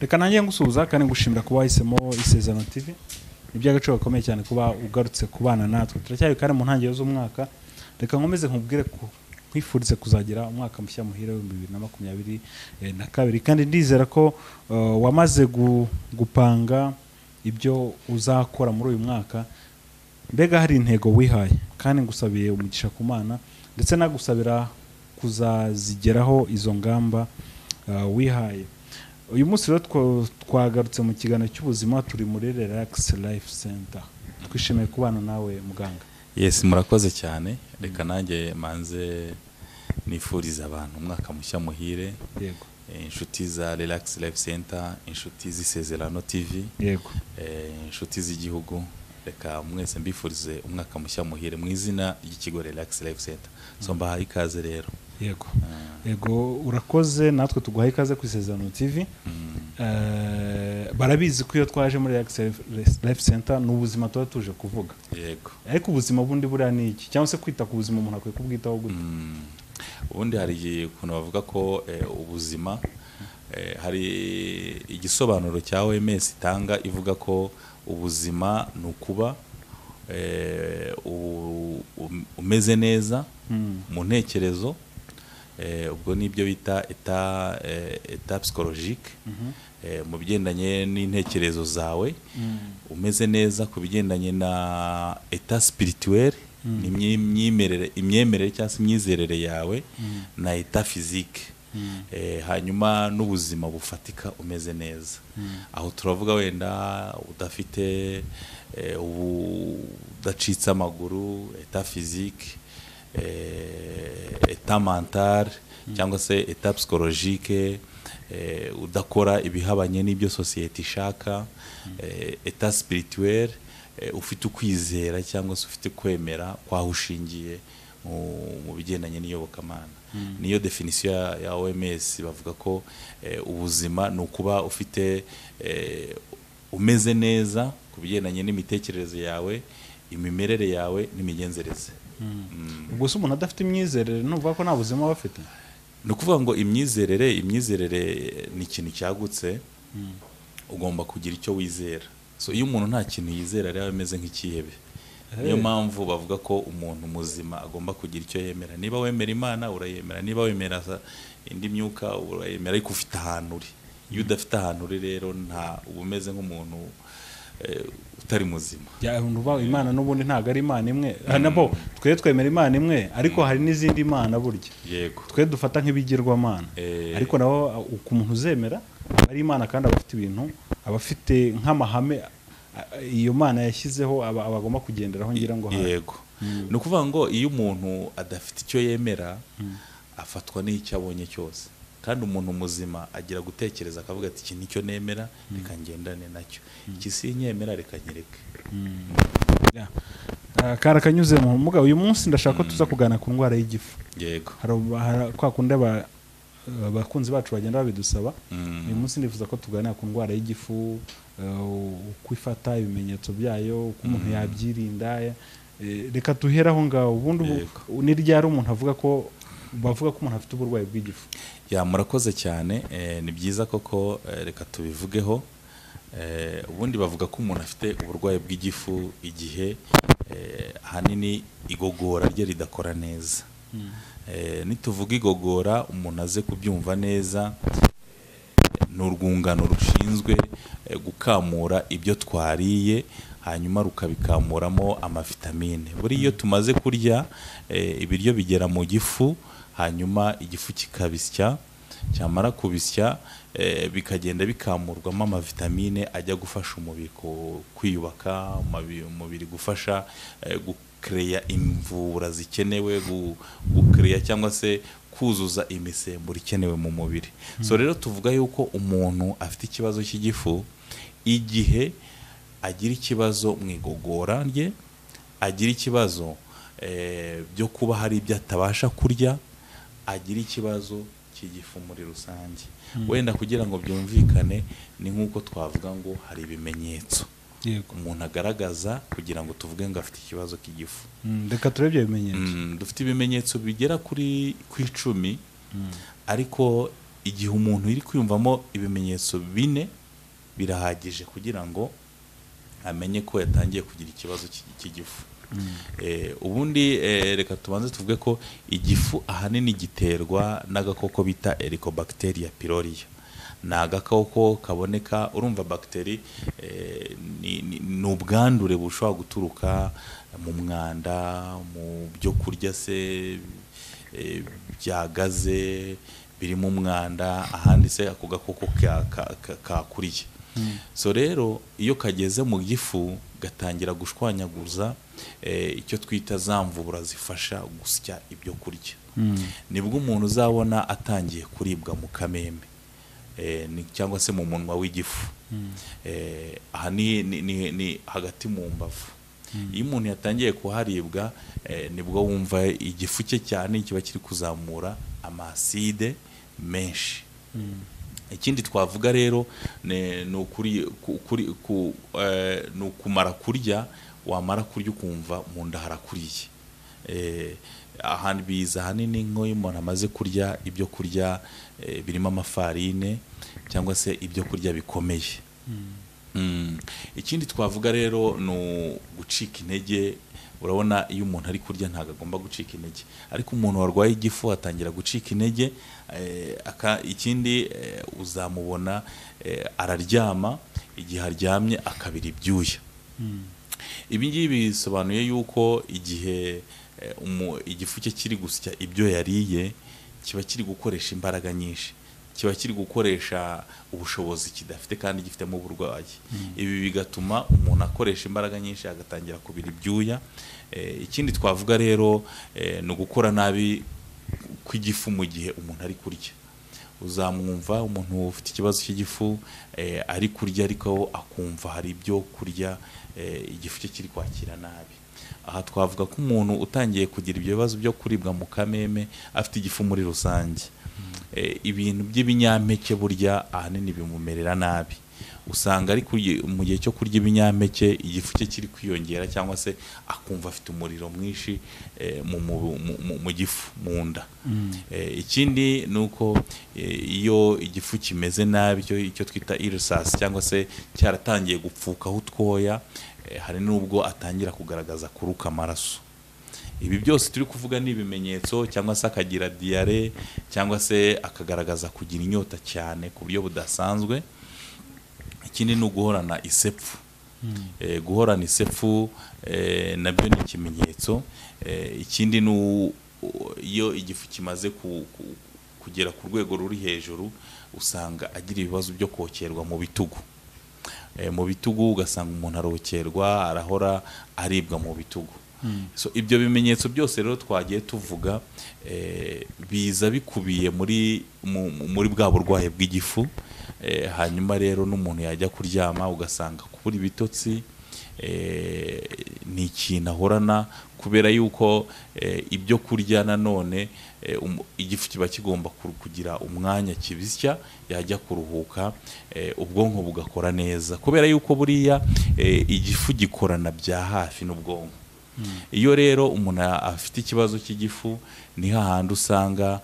reka nanjye ngusuhuza kandi ngushimira kuba wahisemo ISEZERANO TV. Iby'agaciro gakomeye cyane kuba ugarutse kubana natwe. Turacyari kandi mu ntangiriro z'umwaka. Reka nkomeze nkubwire kwifurize kuzagira umwaka mushya muhire wa 2022 kandi ndizera ko wamaze gupanga ibyo uzakora muri uyu mwaka. Mbega hari intego wihaye kandi ngusabiye umugisha ku Mana ndetse nagusabira kuzazigeraho izo ngamba wihaye. Uyu munsi rero twagarutse mu kiganiro cy'ubuzima, turi muri Relax Life Center. Twishimiye kubana nawe muganga. Yes, murakoze cyane. Reka nanjye manze nifuriza abantu umwaka mushya muhire. Yego. Inshuti za Relax Life Center, inshuti z'ISEZERANO TV. Yego. Inshuti z'igihugu. Reka mwese mbifurize umwaka mushya muhire mu izina ry'ikigo Relax Life Center. So mbahaye ikaze rero. Yego. Yego, urakoze, natwe tuguhaye ikaze ku ISEZERANO TV. Barabizi ko iyo twaje muri Relax Life Center n'ubuzima tuba tuje kuvuga. Yego. Ariko ubuzima bundi buriya ni iki? Cyangwa se kwita ku buzima umuntu akwiye kubwitaho gute? Ubundi hari ukuntu bavuga ko ubuzima hari igisobanuro cya OMS itanga ivuga ko ubuzima ni ukuba umeze neza mu ntekerezo, ubwo nibyo bita eta psychologique, mu bigendanye n'intekerezo zawe, umeze neza ku bigendanye na eta spirituel, imyemerere cyangwa se imyizerere yawe, na eta physique, hanyuma n'ubuzima bufatika umeze neza. Aho turavuga wenda udafite udacitse amaguru, eta physique, eta mental cyangwa se eta psychologique, udakora ibihabanye n'ibyo society ishaka, eta spirituel, ufite ukwizera cyangwa se ufite kwemera kwaho ushingiye mu bigendanye n'iyobokamana. Niyo definition ya OMS bavuga ko ubuzima ni ukuba ufite umeze neza ku bigendanye n'imitekerereze yawe, imimerere yawe n'imigenzereze. Ubwo se umuntu adafite imyizerere nuvuga ko nta buzima aba afite? Ni ukuvuga ngo imyizerere ni ikintu cyagutse, ugomba kugira icyo wizera. So iyo umuntu nta kintu yizera rero ameze nk'ikihebe. Niyo mpamvu bavuga ko umuntu muzima agomba kugira icyo yemera. Niba wemera Imana urayemera, niba wemera indi myuka urayemera, ariko ufite ahantu uri. Iyo udafite ahantu uri rero nta ubumeze nk'umuntu utari muzima. Ya nuba Imana n'ubundi ntago ari Imana imwe. Nabo twe twemera Imana imwe, ariko hari n'izindi Imana burya. Yego. Twe dufata nk'ibigirwamana. Ariko naho uko umuntu uzemera ari Imana kandi abafite ibintu, abafite nk'amahame iyo Mana yashyizeho abagomba kugenderaho ngira ngo. Yego. Ni ukuvuga ngo iyo umuntu adafite icyo yemera afatwa n'icyo abonye cyose. Kandi umuntu muzima agira gutekereza akavuga ati iki nicyo nemera, reka ngendane nacyo. Iki si nyemera, reka nyereke. Karakanyuze mu muga. Uyu munsi ndashaka ko tuza kugana ku ndwara y'igifu. Yego. Hari kwa kundi abakunzi bacu bagenda babidusaba. Uyu munsi ndifuza ko tuganira ku ndwara y'igifu, kwifata ibimenyetso byayo, uko umuntu yabyirinda. Reka tuheraho ngaho. Ubundi ni ryari umuntu bavuga ko umuntu afite uburwayi bw'igifu? Ya murakoze cyane. Ni byiza koko, reka tubivugeho. Ubundi bavuga ko umuntu afite uburwayi bw'igifu igihe ahanini igogora rye ridakora neza. Nituvuga igogora umuntu aze kubyumva neza, ni urwungano rushinzwe gukamura ibyo twariye hanyuma rukabikamuramo amavitamine. Buri iyo tumaze kurya ibiryo bigera mu gifu, hanyuma igifu kikabisya, cyamara kubisya bikagenda bikamurwamo amavitamine ajya gufasha umubiri kwiyubaka, umubiri gufasha gukereya imvura zikenewe, gukereya cyangwa se kuzuza imisemburo ikenewe mu mubiri. So rero tuvuga yuko umuntu afite ikibazo cy'igifu igihe agira ikibazo mu igogora rye, agira ikibazo byo kuba hari ibyo atabasha kurya, agira ikibazo cy'igifu muri rusange. Wenda kugira ngo byumvikane ni nk'uko twavuga ngo hari ibimenyetso umuntu agaragaza kugira ngo tuvuge ngo afite ikibazo cy'igifu. Reka turebye ibimenyetso. Dufite ibimenyetso bigera kuri 10, ariko igihe umuntu iri kwiyumvamo ibimenyetso bine birahagije kugira ngo amenye ko yatangiye kugira ikibazo cy'igifu. Ubundi reka tubanze tuvuge ko igifu ahanini giterwa n'agakoko bita Helicobacter pylori. Ni agakoko kaboneka, urumva bagiteri ni ubwandure bushobora guturuka mu mwanda, mu byo kurya se byagaze birimo umwanda, ahandi se ako gakoko kakuriye. So rero iyo kageze mu gifu gatangira gushwanyaguza icyo twita za mvubura zifasha gusya ibyo kurya. Nibwo umuntu uzabona atangiye kuribwa mu kameme cyangwa se mu munwa w'igifu. Aha ni hagati mu mbavu. Iyo umuntu yatangiye kuharibwa nibwo wumva igifu cye cyane kiba kiri kuzamura amaside menshi. Ikindi twavuga rero ni ukumara kurya, wamara kurya ukumva mu nda harakuriye. Ahandi biza ahanini nk'iyo umuntu amaze kurya ibyo kurya birimo amafarine cyangwa se ibyo kurya bikomeye. Ikindi twavuga rero ni gucika intege. Urabona iyo umuntu ari kurya ntabwo agomba gucika intege, ariko umuntu warwaye igifu atangira gucika intege. Ikindi uzamubona araryama, igihe aryamye akabira ibyuya. Ibi ngibi bisobanuye yuko igihe igifu cye kiri gusya ibyo yariye kiba kiri gukoresha imbaraga nyinshi, kiba kiri gukoresha ubushobozi kidafite kandi gifitemo uburwayi. Ibi bigatuma umuntu akoresha imbaraga nyinshi agatangira kubira ibyuya. Ikindi twavuga rero ni ugukora nabi kw'igifu mu gihe umuntu ari kurya. Uzamwumva umuntu ufite ikibazo cy'igifu ari kurya ariko akumva hari ibyo kurya igifu cye kiri kwakira nabi. Aha twavuga ko umuntu utangiye kugira ibyo bibazo byo kuribwa mu kameme afite igifu muri rusange. Ibintu by'ibinyampeke burya ahanini bimumerera nabi. Usanga ari mu gihe cyo kurya ibinyampeke igifu cye kiri kwiyongera cyangwa se akumva afite umuriro mwinshi mu gifu, mu nda. Ikindi ni uko iyo igifu kimeze nabi, icyo twita irisasi cyangwa se cyaratangiye gupfukaho utwoya, hari n'ubwo atangira kugaragaza kuruka amaraso. Ibi byose turi kuvuga ni ibimenyetso, cyangwa se akagira diyare, cyangwa se akagaragaza kugira inyota cyane ku buryo budasanzwe. Ikindi ni uguhorana isepfu. Guhorana isepfu nabyo ni ikimenyetso. Ikindi ni iyo igifu kimaze kugera ku rwego ruri hejuru, usanga agira ibibazo byo kokerwa mu bitugu. Mu bitugu ugasanga umuntu arokerwa, arahora aribwa mu bitugu. So ibyo bimenyetso byose rero twagiye tuvuga biza bikubiye muri bwa burwayi bw'igifu. Hanyuma rero n'umuntu yajya kuryama ugasanga kubura ibitotsi ni ikintu ahorana, kubera yuko ibyo kurya nanone igifu kiba kigomba kugira umwanya kibisya, yajya kuruhuka ubwonko bugakora neza, kubera yuko buriya igifu gikorana bya hafi n'ubwonko. Iyo rero umuntu afite ikibazo cy'igifu ni hahandi usanga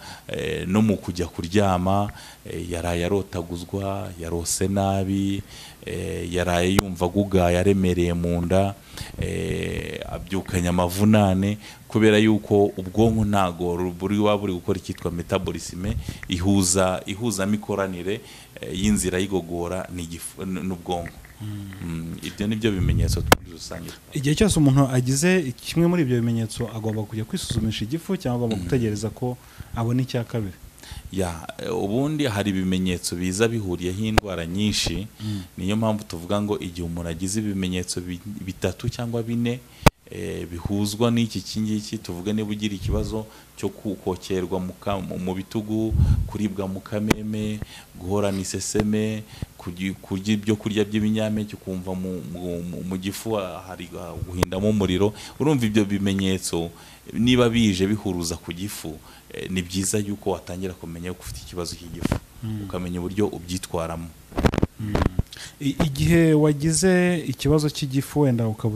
no mu kujya kuryama yaraye arotaguzwa, yarose nabi, yaraye yumva agugaye aremereye mu nda, abyukanye amavunane, kubera yuko ubwonko ntago buri gukora icyitwa metabolisme ihuza mikoranire y'inzira y'igogora n'ubwonko. Ibyo nibyo bimenyetso rusange. Igihe cyose umuntu agize kimwe muri ibyo bimenyetso agomba kujya kwisuzumisha igifu, cyangwa agomba gutegereza ko abona icya kabiri? Ubundi hari ibimenyetso biza bihuriyeho indwara nyinshi. Niyo mpamvu tuvuga ngo igihe umuntu agize ibimenyetso bitatu cyangwa bine bihuzwa n'iki kingiki, tuvuge niba ugira ikibazo cyo kokerwa mu bitugu, kuribwa mu kameme, guhorana iseseme, kurya ibyo kurya by'ibinyampeke ukumva mu gifu hari guhindamo umuriro. Urumva ibyo bimenyetso niba bije bihuruza ku gifu, ni byiza yuko watangira kumenya ko ufite ikibazo cy'igifu, ukamenya uburyo ubyitwaramo. Igihe wagize ikibazo cy'igifu wenda ukaba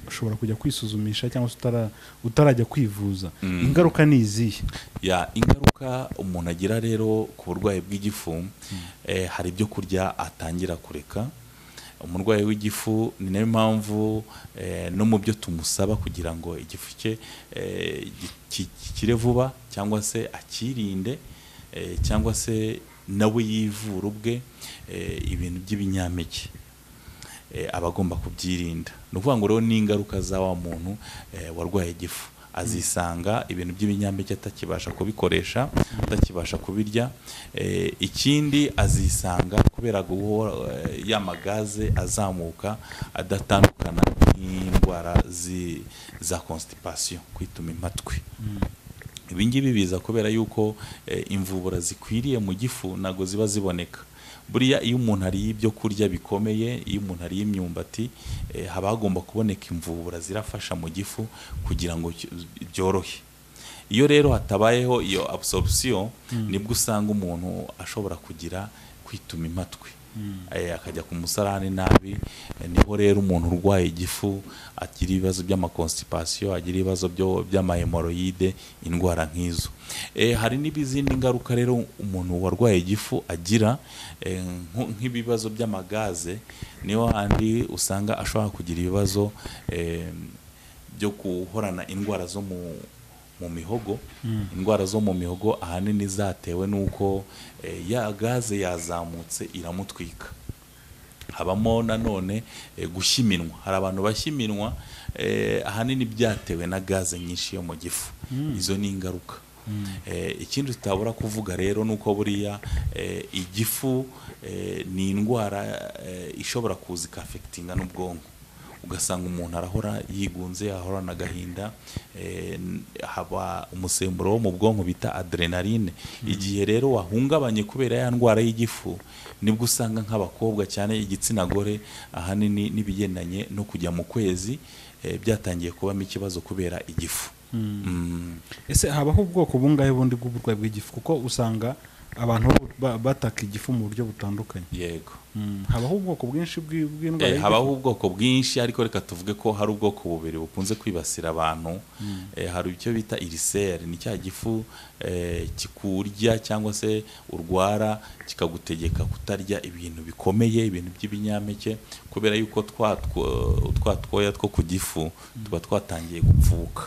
ushobora kujya kwisuzumisha cyangwa se utarajya kwivuza, ingaruka ni izihe? Ingaruka umuntu agira rero ku burwayi bw'igifu, hari ibyo kurya atangira kureka. Umurwayi w'igifu ni nayo mpamvu no mu byo tumusaba kugira ngo igifu cye kikire vuba cyangwa se akirinde, cyangwa se nawe yivura ubwe, ibintu by'ibinyampeke aba agomba kubyirinda. Ni ukuvuga ngo rero n'ingaruka za wa muntu warwaye igifu azisanga ibintu by'ibinyampeke atakibasha kubikoresha, atakibasha kubirya. Ikindi azisanga kubera guhora y'amagaze azamuka adatandukana n'indwara za constipation, kwituma impatwe. Ibi ngibi biza kubera yuko imvubura zikwiriye mu gifu ntago ziba ziboneka. Buriya iyo umuntu ariye ibyo kurya bikomeye, iyo umuntu ariye imyumbati, haba hagomba kuboneka imvubura zirafasha mu gifu kugira ngo byorohe. Iyo rero hatabayeho iyo absorption, nibwo usanga umuntu ashobora kugira kwituma impatwe, akajya ku musarani nabi. Niho rero umuntu urwaye igifu agira ibibazo by'amakonstipation, agira ibibazo by'amahemoroide, indwara nk'izo. Hari n'izindi ngaruka rero umuntu warwaye igifu agira, nk'ibibazo by'amagaze. Niho handi usanga ashobora kugira ibibazo byo guhorana indwara zo mu mihogo. Indwara zo mu mihogo ahanini zatewe n'uko ya gaze yazamutse iramutwika. Habamo nanone gushya iminwa. Hari abantu bashya iminwa, ahanini byatewe na gaze nyinshi yo mu gifu. Izo ni ingaruka. Ikindi tutabura kuvuga rero nuko buriya igifu ni indwara ishobora kuza ikafectinga n'ubwonko. Ugasanga umuntu arahora yigunze, ahorana agahinda, haba umusemburo wo mu bwonko bita adrenaline. Igihe rero wahungabanye kubera ya ndwara y'igifu, nibwo usanga nk'abakobwa cyane igitsina gore ahanini n'ibigendanye no kujya mu kwezi byatangiye kubamo ikibazo kubera igifu. Ese habaho ubwoko bungahe bundi bw'uburwayi bw'igifu? Kuko usanga abantu bataka igifu mu buryo butandukanye. Yego. Habaho ubwoko bwinshi bw'indwara y'igifu? Habaho ubwoko bwinshi, ariko reka tuvuge ko hari ubwoko bubiri bukunze kwibasira abantu. Hari icyo bita iriseri, ni cya gifu kikurya cyangwa se urwara kikagutegeka kutarya ibintu bikomeye, ibintu by'ibinyampeke, kubera yuko twoya two ku gifu tuba twatangiye gupfuka.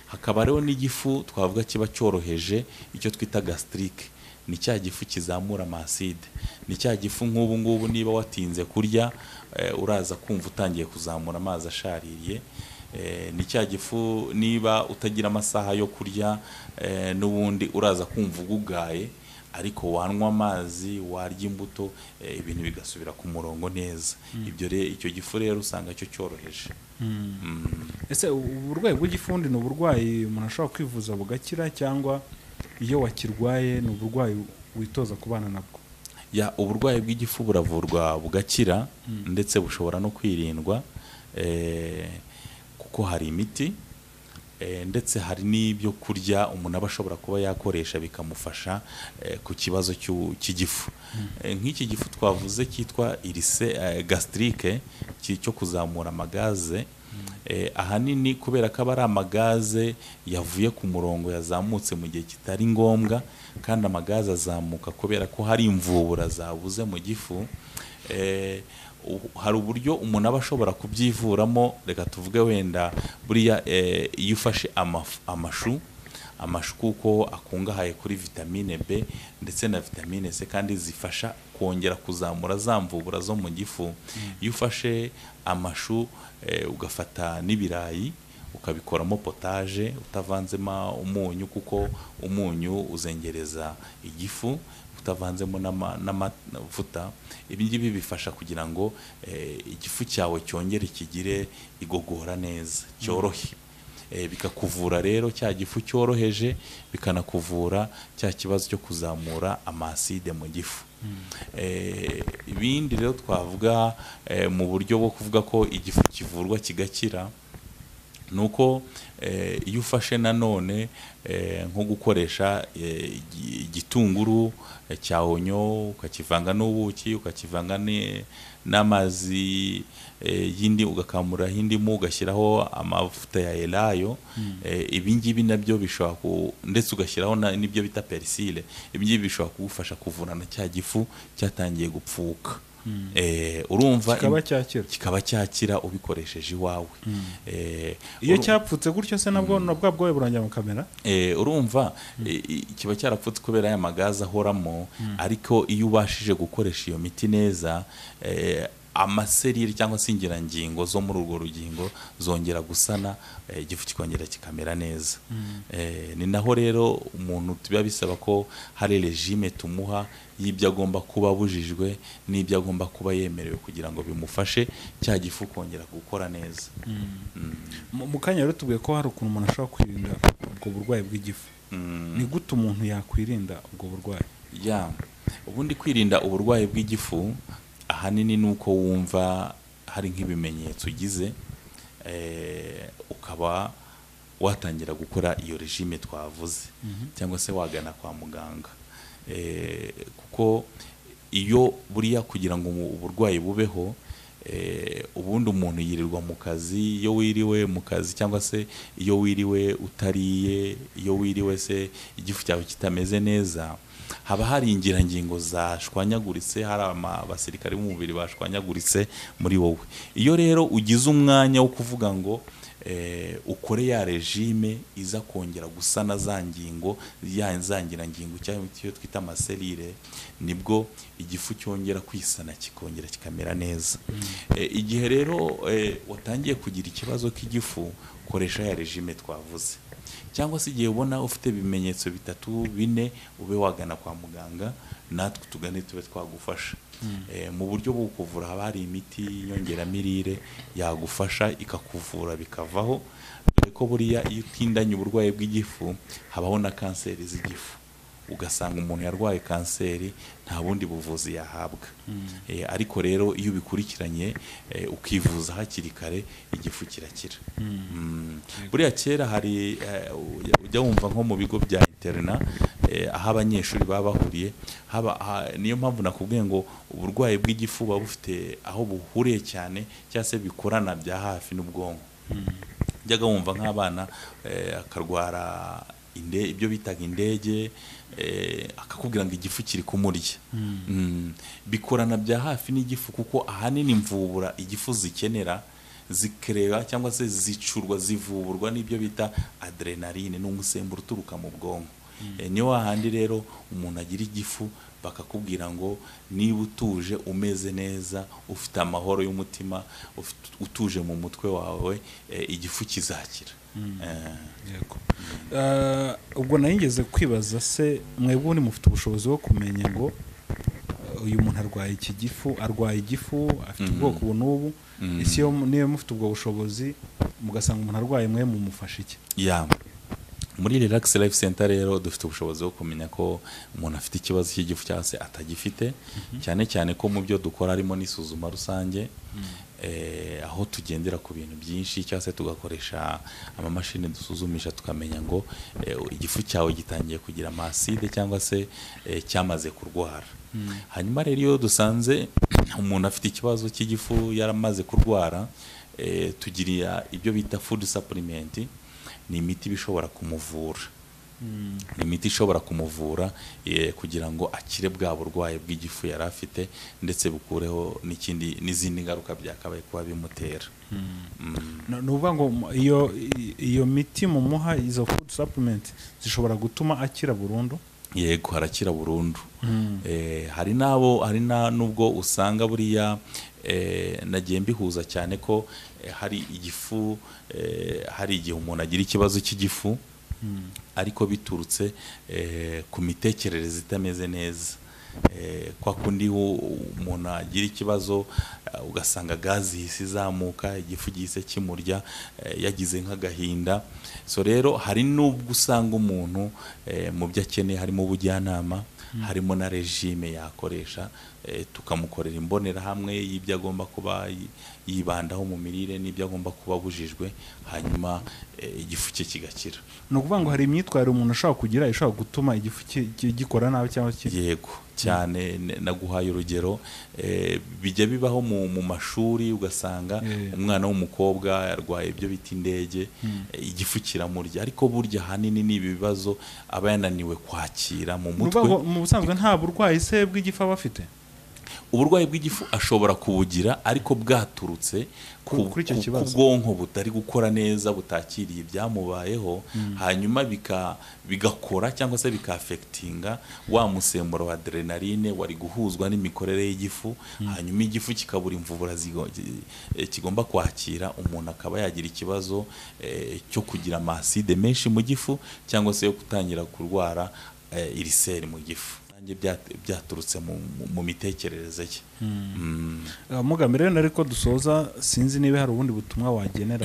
Hakaba rero n'igifu twavuga kiba cyoroheje, icyo twita gastrique. Ni cya gifu kizamura amaside. Ni cya gifu nk'ubu ngubu niba watinze kurya, uraza kumva utangiye kuzamura amazi ashaririye. Ni cya gifu niba utagira amasaha yo kurya, n'ubundi uraza kumva ugugaye, ariko wanywa amazi, warya imbuto, ibintu bigasubira ku murongo neza. Icyo gifu rero usanga cyo cyoroheje. Ese uburwayi bw'igifu ni uburwayi umuntu ashobora kwivuza bugakira, cyangwa iyo wakirwaye ni uburwayi witoza kubana nabwo? Uburwayi bw'igifu buravurwa bugakira, ndetse bushobora no kwirindwa, kuko hari imiti, ndetse hari n'ibyo kurya umuntu aba ashobora kuba yakoresha bikamufasha ku kibazo cy'igifu. Nk'iki gifu twavuze cyitwa gastrique, cyo kuzamura amagaze, ahanini kubera ko aba ari amagaze yavuye ku murongo, yazamutse mu gihe kitari ngombwa, kandi amagaze azamuka kubera ko hari imvubura zabuze mu gifu. Hari uburyo umuntu aba ashobora kubyivuramo. Reka tuvuge wenda buriya iyo ufashe amashu kuko akungahaye kuri vitamine B ndetse na vitamine C, kandi zifasha kongera kuzamura za mvubura zo mu gifu. Iyo ufashe amashu ugafata n'ibirayi ukabikoramo potage utavanzemo umunyu, kuko umunyu uzengereza igifu, utavanzemo n'amavuta. Ibi ngibi bifasha kugira ngo igifu cyawe cyongere kigire igogora neza, cyorohe. Bikakuvura rero cya gifu cyoroheje, bikanakuvura cya kibazo cyo kuzamura amaside mu gifu. Ibindi rero twavuga mu buryo bwo kuvuga ko igifu kivurwa kigakira, nuko iyo ufashe nanone nko gukoresha igitunguru cya onyo ukakivanga n'ubuki ukakivanga n'amazi yindi ugakamura indimu ugashyiraho amavuta ya elayo ibi ngibi nabyo bishobora ndetse ugashyiraho n'ibyo bita perisile ibi ngibi bishobora kugufasha kuvurana cya gifu cyatangiye gupfuka urumva kikaba cyakira ubikoresheje iwawe iyo cyapfutse gutyo se nabwo bwoye burangira mu kamera urumva kiba cyarapfutse kubera aya magazi ahoramo ariko iyo ubashije gukoresha iyo miti neza amaserire cyangwa se ingirangingo zo muri urwo rugingo zongera gusana igifu kikongera kikamera neza ni naho rero umuntu biba bisaba ko hari regime tumuha y'ibyo agomba kuba abujijwe n'ibyo agomba kuba yemerewe kugira ngo bimufashe cya gifu kongera gukora neza. Mu kanya rero tubwiye ko hari ukuntu umuntu ashobora kwirinda ubwo burwayi bw'igifu. Ni gute umuntu yakwirinda ubwo burwayi? Ubundi kwirinda uburwayi bw'igifu ahanini nuko wumva hari nk'ibimenyetso ugize ukaba watangira gukora iyo regime twavuze cyangwa se wagana kwa muganga kuko iyo buriya kugira ngo uburwayi bubeho ubundi umuntu yirirwa mu kazi iyo wiriwe mu kazi cyangwa se iyo wiriwe utariye iyo wiriwe se igifu cyawe kitameze neza haba hari ingirangingo zashwanyaguritse hari abasirikare b'umubiri bashwanyaguritse muri wowe. Iyo rero ugize umwanya wo kuvuga ngo ukore ya regime iza kongera gusana za ngingo za ngirangingo cyangwa icyo twita amaserire nibwo igifu cyongera kwisana kikongera kikamera neza. Igihe rero watangiye kugira ikibazo k'igifu koresha ya regime twavuze cyangwa se igihe ubona ufite ibimenyetso 3-4 ube wagana kwa muganga natwe tugane tube twagufasha. Mu buryo bwo kuvura haba hari imiti nyongeramirire yagufasha ikakuvura bikavaho dore ko buriya iyo utindanye uburwayi bw'igifu habaho na kanseri z'igifu ugasanga umuntu yarwaye kanseri nta bundi buvuzi yahabwa. Ariko rero iyo ubikurikiranye ukivuza hakiri kare igifu kirakira. Buriya kera hari ujya wumva nko mu bigo bya interna aho abanyeshuri baba bahuriye niyo mpamvu nakubwiye ngo uburwayi bw'igifu buba bufite aho buhuriye cyane cyangwa se bikorana bya hafi n'ubwonko. Njyaga wumva nk'abana akarwara ibyo bitaga indege akakubwira ngo igifu kiri kumurya. Bikorana bya hafi n'igifu kuko ahanini mvubura igifu zikenera zikreba cyangwa se zicurwa zivuburwa n'ibyo bita adrenaline n'umusemburo uturuka mu bwonko. Niyo hahandi rero umuntu agira igifu bakakubwira ngo niba utuje umeze neza ufite amahoro y'umutima utuje mu mutwe wawe igifu kizakira. Ubwo nayingeze kwibaza se mwebwe mufite ubushobozi bwo kumenya ngo uyu muntu arwaye igifu afite ubwoko n'ubu isi yo niyo mufite ubwo bushobozi mugasanga umuntu arwaye mwe mumufasha iki? Muri Relax Life Center rero dufite ubushobozi bwo kumenya ko umuntu afite ikibazo cy'igifu cyangwa se atagifite cyane cyane ko mu byo dukora harimo n'isuzuma rusange aho tugendera ku bintu byinshi cyangwa se tugakoresha amamashini dusuzumisha tukamenya ngo igifu cyawe gitangiye kugira amaside cyangwa se cyamaze kurwara. Hanyuma rero iyo dusanze umuntu afite ikibazo cy'igifu yaramaze kurwara tugiriya ibyo bita food supplement ni imiti bishobora kumuvura. Ni imiti ishobora kumuvura kugira ngo akire bwa burwayi bw'igifu yari afite ndetse bukureho n'izindi ngaruka byakabaye kuba bimutera. Nuvuga ngo iyo miti mumuha izo food supplement zishobora gutuma akira burundu? Yego harakira burundu. Hari nubwo usanga buriya nagiye mbihuza cyane ko hari igifu hari igihe umuntu agira ikibazo cy'igifu ariko biturutse ku mitekerereze itameze neza. Kwa kundi umuntu agira ikibazo ugasanga gazi hisi izamuka igifu gihise kimurya yagize nk'agahinda. So rero hari nubwo usanga umuntu mu byo akeneye harimo ubujyanama harimo na regime yakoresha, tukamukorera imbonera hamwe y'ibyo agomba kuba yibandaho mu mirire n'ibyo agomba kuba bujijwe, hanyuma igifu cye kigakira. No kuvuga ngo hari imyitwarire umuntu ashaka kugira ishaka gutuma igifu gikora nabi cyangwa yego cyane. Naguhaye urugero, bijya bibaho mu mashuri, ugasanga umwana w'umukobwa yarwaye ibyo bita indege, igifu kiramurya, ariko burya hanini ni ibibazo aba yananiwe kwakira mu mutwe. Mu busanzwe nta burwayi se bw'igifu aba afite? Uburwayi bw'igifu ashobora kubugira, ariko bwaturutse ku bwonko butari gukora neza, butakiriye ibyamubayeho, hanyuma bigakora cyangwa se bikafectinga wa musemburo wa adrenaline wari guhuzwa n'imikorere y'igifu, hanyuma igifu kikabura imvubura kigomba kwakira, umuntu akaba yagira ikibazo cyo kugira amaside menshi mu gifu, cyangwa se yo gutangira kurwara iriseri mu gifu. Byaturutse mu mitekerereze ye. Mugamire rero ariko dusoza, sinzi niba hari ubundi butumwa wagenera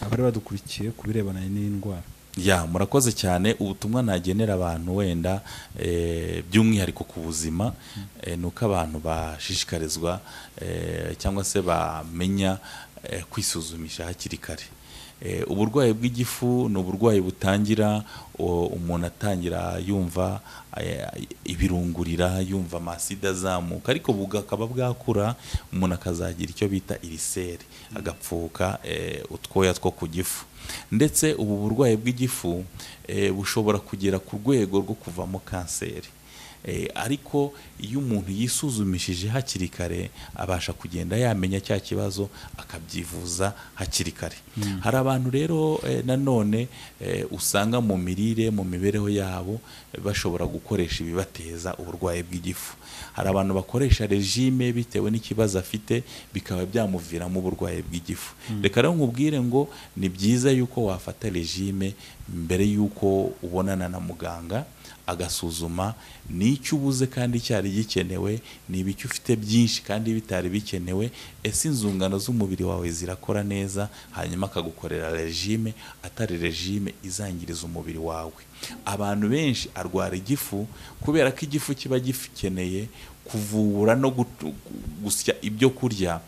abari badukurikiye ku birebana n'indwara. Murakoze cyane. Ubutumwa nagenera abantu wenda by'umwihariko ku buzima, nuko abantu bashishikarizwa cyangwa se bamenya kwisuzumisha hakiri kare. Uburwayi bw'igifu ni uburwayi butangira umuntu atangira yumva ibirungurira, yumva amasida azamuka, ariko bukaba bwakura umuntu akazagira icyo bita iriseri, agapfuka utwoya two ku gifu. Ndetse ubu burwayi bw'igifu bushobora kugera ku rwego rwo kuvamo kanseri. Ariko iyo umuntu yisuzumishije hakiri kare, abasha kugenda yamenya cya kibazo akabyivuza hakiri kare. Hari abantu rero nanone usanga mu mirire, mu mibereho yabo bashobora gukoresha ibibateza uburwayi bw'igifu. Hari abantu bakoresha regime bitewe n'ikibazo afite, bikaba byamuviramo uburwayi bw'igifu. Reka rero nkubwire ngo ni byiza yuko wafata regime mbere yuko ubonana na muganga, agasuzuma n'icyo ubuze kandi cyari gikenewe, niba icyo ufite byinshi kandi bitari bikenewe, ese inzungano z'umubiri wawe zirakora neza, hanyuma akagukorera regime, atari regime izangiriza umubiri wawe. Abantu benshi arwara igifu kubera ko igifu kiba gikeneye kuvura no gusya ibyo kurya,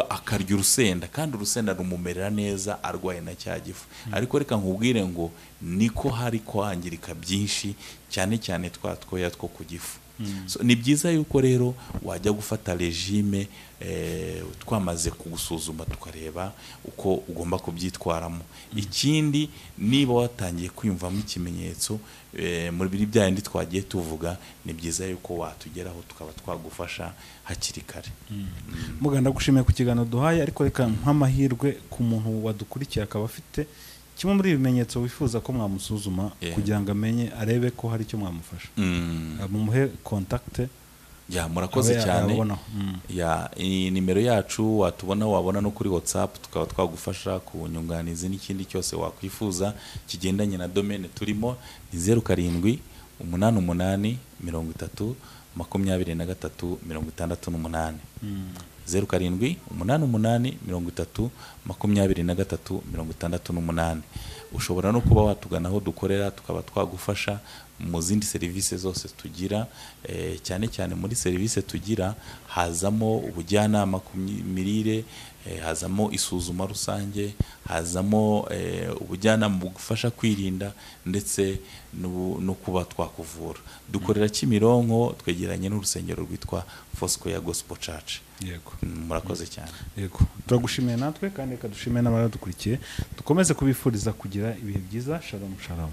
akarya urusenda, kandi urusenda rumumerera neza arwaye na cya gifu. Ariko reka nkubwire ngo niko hari kwangirika byinshi, cyane cyane twoya two ku gifu. Ni byiza yuko rero wajya gufata regime twamaze kugusuzuma, tukareba uko ugomba kubyitwaramo. Ikindi, niba watangiye kwiyumvamo ikimenyetso muri bya bindi twagiye tuvuga, ni byiza yuko watugeraho tukaba twagufasha hakiri kare. Muganda gushimiye ku kiganiro duhaye, ariko reka nk'amahirwe ku muntu wadukurikiye akaba afite kimwe muri ibimenyetso wifuza ko mwamusuzuma kugira ngo amenye, arebe ko hari icyo mwamufasha, mumuhe contact. Murakoze cyane. Nimero yacu watubona, wabona no kuri WhatsApp, tukaba twagufasha ku nyunganizi n'ikindi cyose wakwifuza kigendanye na domaine turimo. Ni 07 88 30 23 68. 07 88 30 23 68. Ushobora no kuba watugana aho dukorera, tukaba twagufasha mu zindi serivisi zose tugira. Cyane cyane muri serivisi tugira hazamo ubujyanama ku mirire, hazamo isuzuma rusange, hazamo ubujyanama bugufasha kwirinda, ndetse no kuba twakuvura. Dukorera Kimironko, twegeranye n'urusengero rwitwa Foursquare Gospel Church. Yego, murakoze cyane. Yego, turagushimiye natwe, kandi reka dushimire n'abadukurikiye, dukomeze kubifuriza kugira ibihe byiza. Shalom shalom.